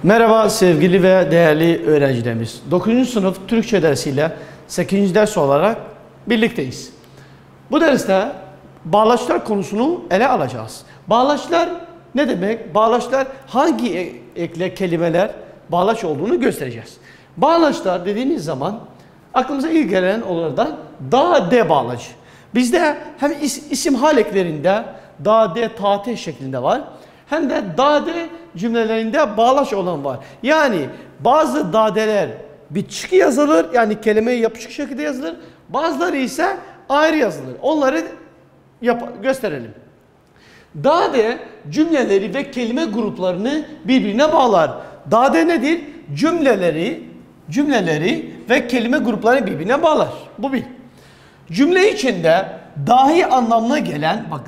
Merhaba sevgili ve değerli öğrencilerimiz. 9. sınıf Türkçe dersiyle 8. ders olarak birlikteyiz. Bu derste bağlaçlar konusunu ele alacağız. Bağlaçlar ne demek? Bağlaçlar hangi ekle kelimeler bağlaç olduğunu göstereceğiz. Bağlaçlar dediğimiz zaman aklımıza ilk gelen olardan da, de bağlacı. Bizde hem isim hal eklerinde da, de, ta, te şeklinde var. Hem de dade cümlelerinde bağlaç olan var. Yani bazı dadeler bitişik yazılır. Yani kelimeyi yapışık şekilde yazılır. Bazıları ise ayrı yazılır. Onları gösterelim. Dade cümleleri ve kelime gruplarını birbirine bağlar. Dade nedir? Cümleleri ve kelime gruplarını birbirine bağlar. Bu bir. Cümle içinde dahi anlamına gelen, bak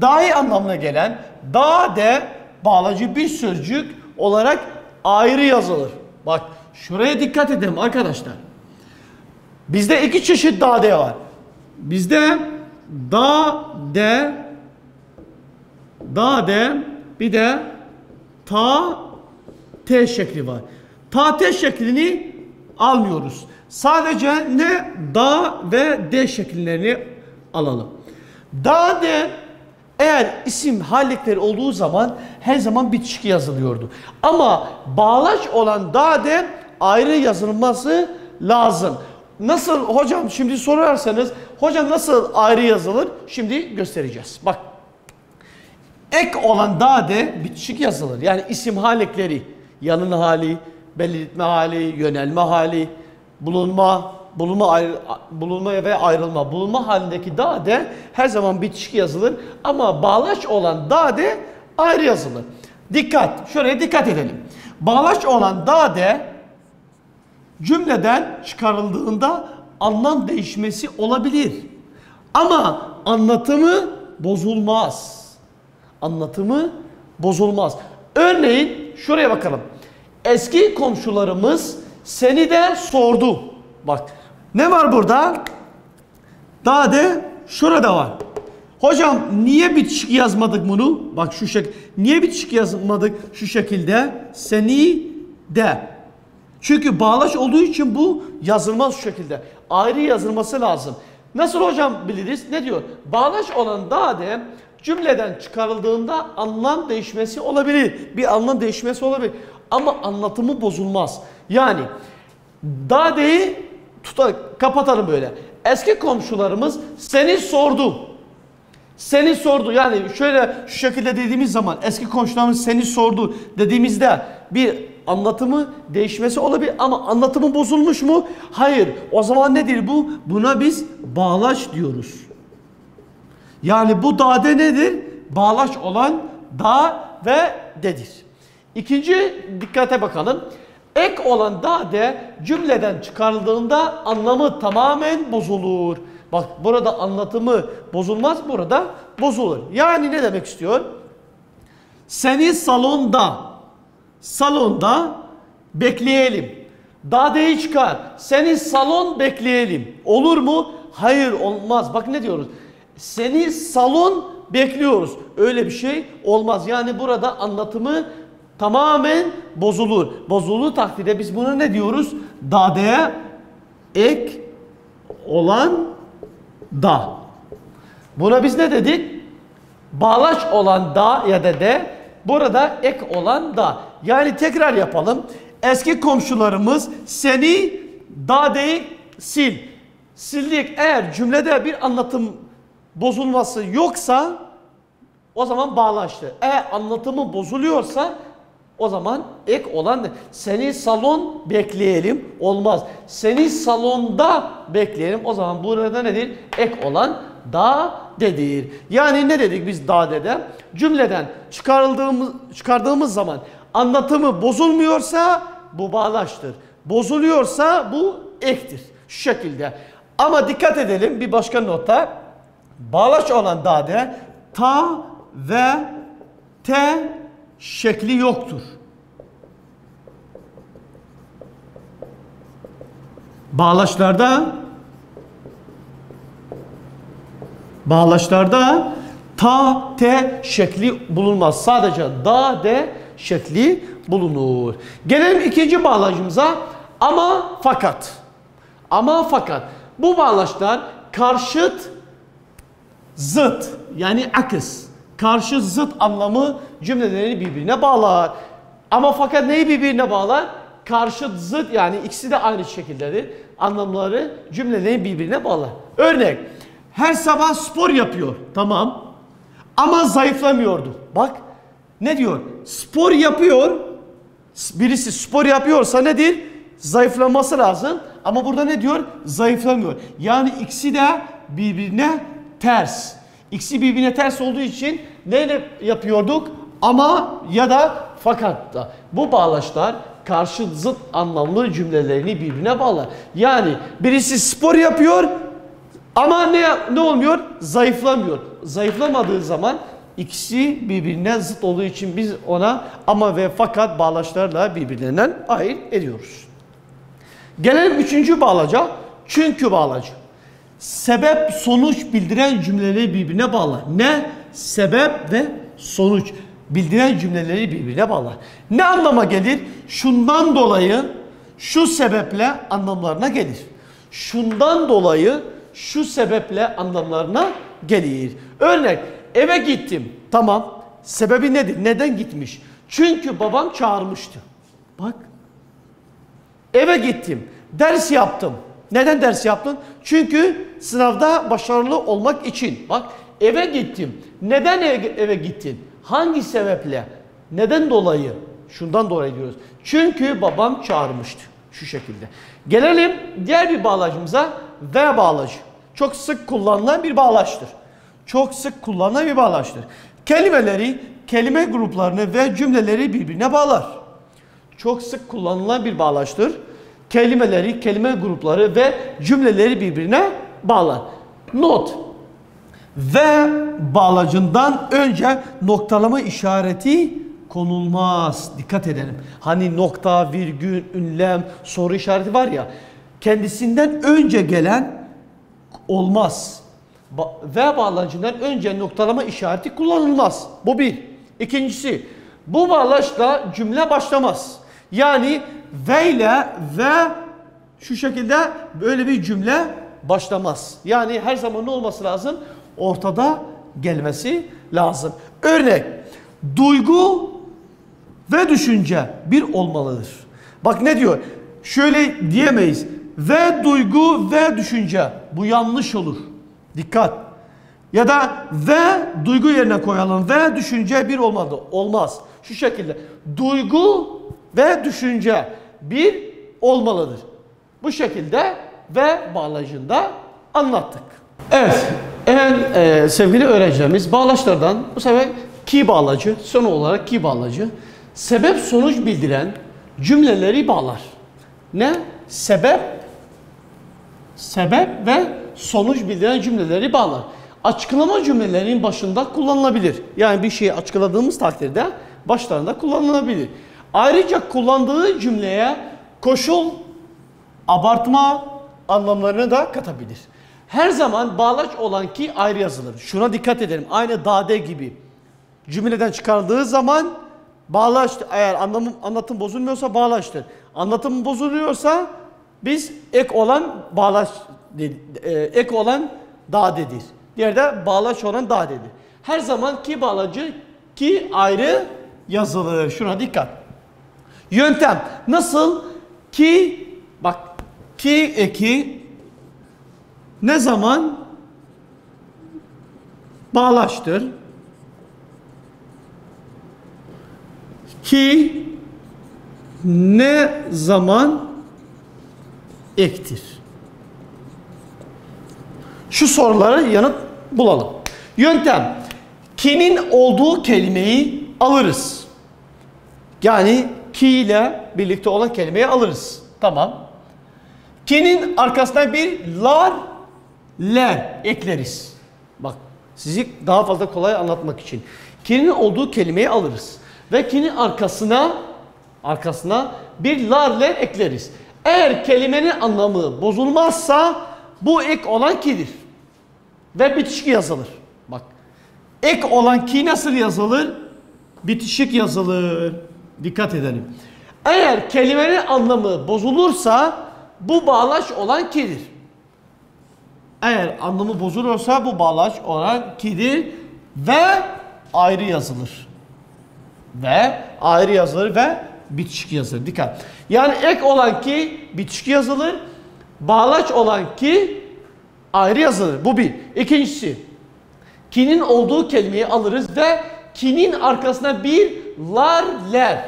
dahi anlamına gelen da, de bağlacı bir sözcük olarak ayrı yazılır. Bak şuraya dikkat edelim arkadaşlar. Bizde iki çeşit da, de var. Bizde da, de bir de ta, te şekli var. Ta, te şeklini almıyoruz. Sadece ne da ve de şekillerini alalım. Da, de eğer isim hallikleri olduğu zaman her zaman bitişik yazılıyordu. Ama bağlaç olan da, de ayrı yazılması lazım. Nasıl hocam, şimdi sorarsanız hocam nasıl ayrı yazılır? Şimdi göstereceğiz. Bak. Ek olan da, de bitişik yazılır. Yani isim hallikleri, yanın hali, belirtme hali, yönelme hali, bulunma ve ayrılma. Bulunma halindeki da, de her zaman bitişik yazılır. Ama bağlaç olan da, de ayrı yazılır. Dikkat, şuraya dikkat edelim. Bağlaç olan da, de cümleden çıkarıldığında anlam değişmesi olabilir. Ama anlatımı bozulmaz. Örneğin şuraya bakalım. Eski komşularımız seni de sordu. Bak ne var burada? Da, de şurada var. Hocam niye bitişik yazmadık bunu? Bak şu şekilde. Niye bitişik yazmadık şu şekilde? Seni de. Çünkü bağlaç olduğu için bu yazılmaz şu şekilde. Ayrı yazılması lazım. Nasıl hocam biliriz? Ne diyor? Bağlaç olan da, de cümleden çıkarıldığında anlam değişmesi olabilir. Bir anlam değişmesi olabilir. Ama anlatımı bozulmaz. Yani da, de'yi kapatalım böyle. Eski komşularımız seni sordu. Seni sordu. Yani şöyle şu şekilde dediğimiz zaman eski komşularımız seni sordu dediğimizde bir anlatımı değişmesi olabilir ama anlatımı bozulmuş mu? Hayır. O zaman nedir bu? Buna biz bağlaç diyoruz. Yani bu da, de nedir? Bağlaç olan da ve de'dir. İkinci dikkate bakalım. Ek olan da, de cümleden çıkarıldığında anlamı tamamen bozulur. Bak burada anlatımı bozulmaz, burada bozulur. Yani ne demek istiyor? Seni salonda bekleyelim. Da, de'yi çıkar. Seni salon bekleyelim. Olur mu? Hayır, olmaz. Bak ne diyoruz? Seni salon bekliyoruz. Öyle bir şey olmaz. Yani burada anlatımı tamamen bozulur. Bozulduğu takdirde biz buna ne diyoruz? Da, de'ye ek olan da. Buna biz ne dedik? Bağlaç olan da ya da de. Burada ek olan da. Yani tekrar yapalım. Eski komşularımız seni da, de'yi sildik. Eğer cümlede bir anlatım bozulması yoksa o zaman bağlaçtı. Eğer anlatımı bozuluyorsa o zaman ek olan seni salon bekleyelim olmaz. Seni salonda bekleyelim. O zaman burada nedir? Ek olan da, de'dir. Yani ne dedik biz da, de'de? Cümleden çıkardığımız zaman anlatımı bozulmuyorsa bu bağlaçtır. Bozuluyorsa bu ektir. Şu şekilde. Ama dikkat edelim bir başka nota. Bağlaç olan da, de ta ve te şekli yoktur. Bağlaçlarda ta, te şekli bulunmaz. Sadece da, de şekli bulunur. Gelelim ikinci bağlacımıza. Ama fakat. Ama fakat. Bu bağlaçlar karşıt, zıt yani akıs. Karşı zıt anlamı cümlelerini birbirine bağlar. Ama fakat neyi birbirine bağlar? Karşıt zıt yani ikisi de aynı şekildedir. Anlamları cümlelerini birbirine bağlar. Örnek. Her sabah spor yapıyor. Tamam. Ama zayıflamıyordu. Bak ne diyor? Spor yapıyor. Birisi spor yapıyorsa nedir? Zayıflaması lazım. Ama burada ne diyor? Zayıflamıyor. Yani ikisi de birbirine ters. İkisi birbirine ters olduğu için neyle yapıyorduk? Ama ya da fakat da. Bu bağlaçlar karşı zıt anlamlı cümlelerini birbirine bağlar. Yani birisi spor yapıyor ama ne olmuyor? Zayıflamıyor. Zayıflamadığı zaman ikisi birbirine zıt olduğu için biz ona ama ve fakat bağlaçlarla birbirlerinden ayırt ediyoruz. Gelelim üçüncü bağlaca. Çünkü bağlacı. Sebep sonuç bildiren cümleleri birbirine bağlar. Ne? Sebep ve sonuç bildiren cümleleri birbirine bağlar. Ne anlama gelir? Şundan dolayı, şu sebeple anlamlarına gelir. Şundan dolayı, şu sebeple anlamlarına gelir. Örnek, eve gittim. Tamam. Sebebi nedir? Neden gitmiş? Çünkü babam çağırmıştı. Bak. Eve gittim. Ders yaptım. Neden ders yaptın? Çünkü sınavda başarılı olmak için. Bak eve gittim. Neden eve gittin? Hangi sebeple? Neden dolayı? Şundan dolayı diyoruz. Çünkü babam çağırmıştı. Şu şekilde. Gelelim diğer bir bağlacımıza. Ve bağlacı. Çok sık kullanılan bir bağlaçtır. Çok sık kullanılan bir bağlaçtır. Kelimeleri, kelime gruplarını ve cümleleri birbirine bağlar. Çok sık kullanılan bir bağlaçtır. Kelimeleri, kelime grupları ve cümleleri birbirine bağlar. Not. Ve bağlacından önce noktalama işareti konulmaz. Dikkat edelim. Hani nokta, virgül, ünlem, soru işareti var ya. Kendisinden önce gelen olmaz. Ve bağlacından önce noktalama işareti kullanılmaz. Bu bir. İkincisi, bu bağlaçla cümle başlamaz. Yani ve ile ve şu şekilde böyle bir cümle başlamaz. Yani her zaman ne olması lazım? Ortada gelmesi lazım. Örnek, duygu ve düşünce bir olmalıdır. Bak ne diyor? Şöyle diyemeyiz. Ve duygu ve düşünce. Bu yanlış olur. Dikkat. Ya da ve duygu yerine koyalım. Ve düşünce bir olmalı. Olmaz. Şu şekilde. Duygu ve düşünce bir olmalıdır. Bu şekilde ve bağlacında anlattık. Evet. Sevgili öğrencilerimiz bağlaçlardan bu sefer ki bağlacı, son olarak ki bağlacı sebep sonuç bildiren cümleleri bağlar. Ne? Sebep ve sonuç bildiren cümleleri bağlar. Açıklama cümlelerinin başında kullanılabilir. Yani bir şeyi açıkladığımız takdirde başlarında kullanılabilir. Ayrıca kullandığı cümleye koşul, abartma anlamlarını da katabilir. Her zaman bağlaç olan ki ayrı yazılır. Şuna dikkat edelim. Aynı dade gibi. Cümleden çıkardığı zaman bağlaç, eğer anlatım bozulmuyorsa bağlaçtır. Anlatım bozuluyorsa biz ek olan bağlaç, ek olan dadedir. Diğer de bağlaç olan dadedir. Her zaman ki bağlacı ki ayrı yazılır. Şuna dikkat. Yöntem. Nasıl? Ki bak ki eki ne zaman bağlaçtır? Ki ne zaman ektir? Şu sorulara yanıt bulalım. Yöntem. Ki'nin olduğu kelimeyi alırız. Yani ki ile birlikte olan kelimeyi alırız. Tamam. Ki'nin arkasına bir lar, ler ekleriz. Bak sizi daha fazla kolay anlatmak için. Ki'nin olduğu kelimeyi alırız. Ve ki'nin arkasına bir lar, ler ekleriz. Eğer kelimenin anlamı bozulmazsa bu ek olan ki'dir. Ve bitişik yazılır. Bak Ek olan ki nasıl yazılır? Bitişik yazılır. Dikkat edelim. Eğer kelimenin anlamı bozulursa bu bağlaç olan ki'dir. Eğer anlamı bozulursa bu bağlaç olan ki'dir ve ayrı yazılır. Ve ayrı yazılır ve bitişik yazılır. Dikkat. Yani ek olan ki bitişik yazılır. Bağlaç olan ki ayrı yazılır. Bu bir. İkincisi, ki'nin olduğu kelimeyi alırız ve ki'nin arkasına bir lar, ler.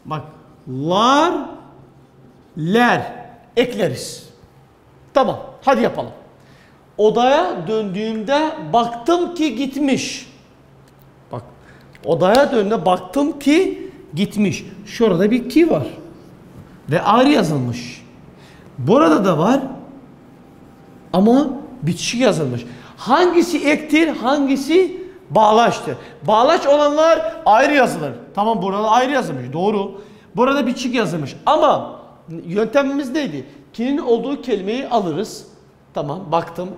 Bak, lar, ler ekleriz. Tamam, hadi yapalım. Odaya döndüğümde baktım ki gitmiş. Bak, odaya döndüğümde baktım ki gitmiş. Şurada bir ki var. Ve ayrı yazılmış. Burada da var. Ama bitişik yazılmış. Hangisi ektir, hangisi bağlaçtır? Bağlaç olanlar ayrı yazılır. Tamam, burada ayrı yazılmış. Doğru. Burada bitişik yazılmış. Ama yöntemimiz neydi? Ki'nin olduğu kelimeyi alırız. Tamam, baktım.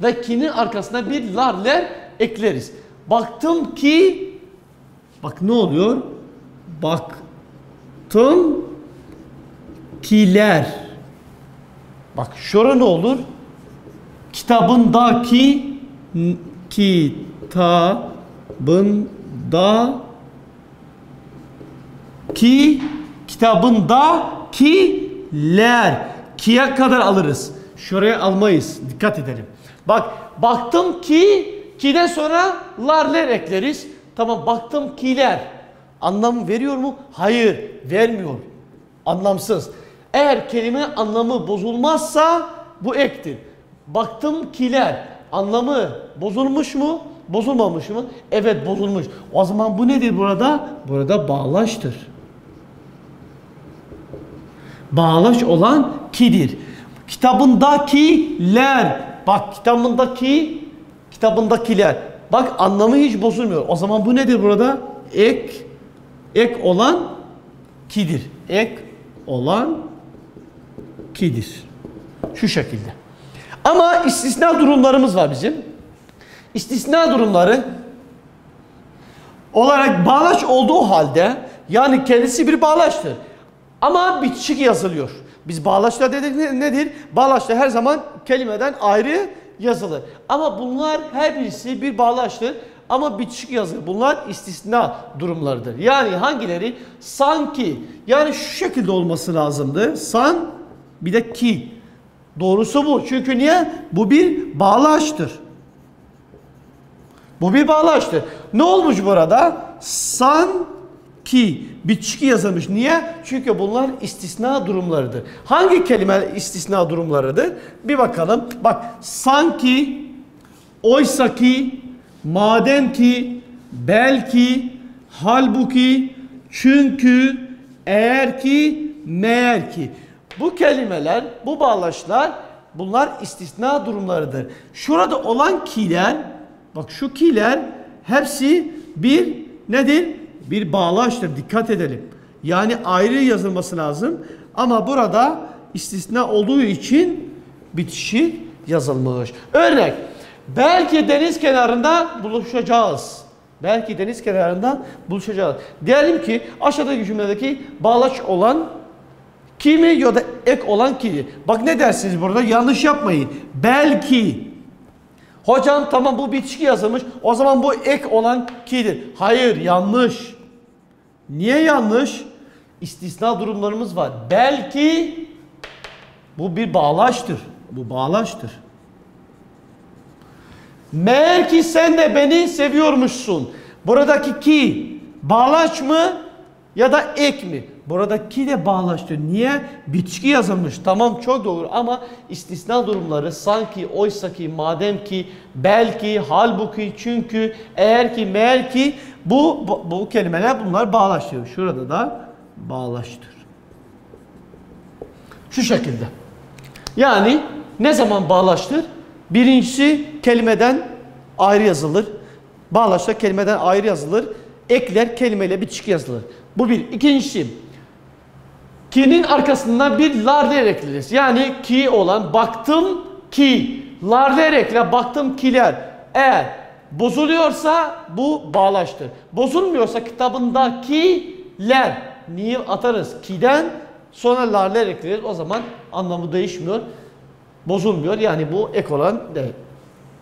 Ve ki'nin arkasına bir lar, ler ekleriz. Baktım ki, bak ne oluyor? Baktım kiler. Bak şurada ne olur? Kitabındaki, kitabındakiler. Ki'ye kadar alırız. Şuraya almayız. Dikkat edelim. Bak, baktım ki, ki'den sonra larler ekleriz. Tamam, baktım kiler. Anlam veriyor mu? Hayır, vermiyor. Anlamsız. Eğer kelime anlamı bozulmazsa bu ektir. Baktım kiler. Anlamı bozulmuş mu? Bozulmamış mı? Evet, bozulmuş. O zaman bu nedir burada? Burada bağlaçtır. Bağlaç olan ki'dir. Kitabındakiler. Bak, kitabındakiler. Bak, anlamı hiç bozulmuyor. O zaman bu nedir burada? Ek olan ki'dir. Ek olan ki'dir. Şu şekilde. Ama istisna durumlarımız var bizim. İstisna durumları olarak bağlaç olduğu halde, yani kendisi bir bağlaçtır. Ama bitişik yazılıyor. Biz bağlaçlar dedik nedir? Bağlaçlar her zaman kelimeden ayrı yazılır. Ama bunlar her birisi bir bağlaçtır. Ama bitişik yazılır. Bunlar istisna durumlarıdır. Yani hangileri? Sanki. Yani şu şekilde olması lazımdı. San bir de ki. Doğrusu bu. Çünkü niye? Bu bir bağlaçtır. Bu bir bağlaçtır. Ne olmuş burada? Sanki. Bitişik yazılmış. Niye? Çünkü bunlar istisna durumlarıdır. Hangi kelime istisna durumlarıdır? Bir bakalım. Bak, sanki, oysa ki, madem ki, belki, halbuki, çünkü, eğer ki, meğer ki. Bu kelimeler, bu bağlaçlar, bunlar istisna durumlarıdır. Şurada olan ki'ler, bak şu ki'ler hepsi bir nedir? Bir bağlaçtır. Dikkat edelim. Yani ayrı yazılması lazım. Ama burada istisna olduğu için bitişik yazılmış. Örnek. Belki deniz kenarında buluşacağız. Belki deniz kenarında buluşacağız. Diyelim ki aşağıdaki cümledeki bağlaç olan ki mi ya da ek olan ki'dir. Bak ne dersiniz burada? Yanlış yapmayın. Belki. Hocam tamam, bu bitişik yazılmış. O zaman bu ek olan ki'dir. Hayır, yanlış. Niye yanlış? İstisna durumlarımız var. Belki bu bir bağlaçtır. Bu bağlaçtır. Meğer ki sen de beni seviyormuşsun. Buradaki ki bağlaç mı ya da ek mi? Buradaki de bağlaçtır. Niye? Bitişik yazılmış. Tamam, çok doğru ama istisna durumları sanki, oysa ki, madem ki, belki, halbuki, çünkü, eğer ki, meğer ki bu kelimeler bunlar bağlaçtır. Şurada da bağlaçtır. Şu şekilde. Yani ne zaman bağlaçtır? Birincisi kelimeden ayrı yazılır. Bağlaçlar kelimeden ayrı yazılır. Ekler kelimeyle bitişik yazılır. Bu bir. İkincisi, ki'nin arkasından bir larler ekleriz. Yani ki olan baktım ki, larler ekle, baktım kiler. Eğer Bozuluyorsa bu bağlaçtır. Bozulmuyorsa kitabındakiler. Niye atarız? Ki'den sonra larler ekleriz. O zaman anlamı değişmiyor. Bozulmuyor. Yani bu ek olan değil.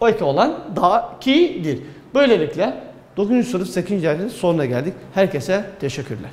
O ek olan daha ki'dir. Böylelikle 9. sınıf 8. dersin sonuna geldik. Herkese teşekkürler.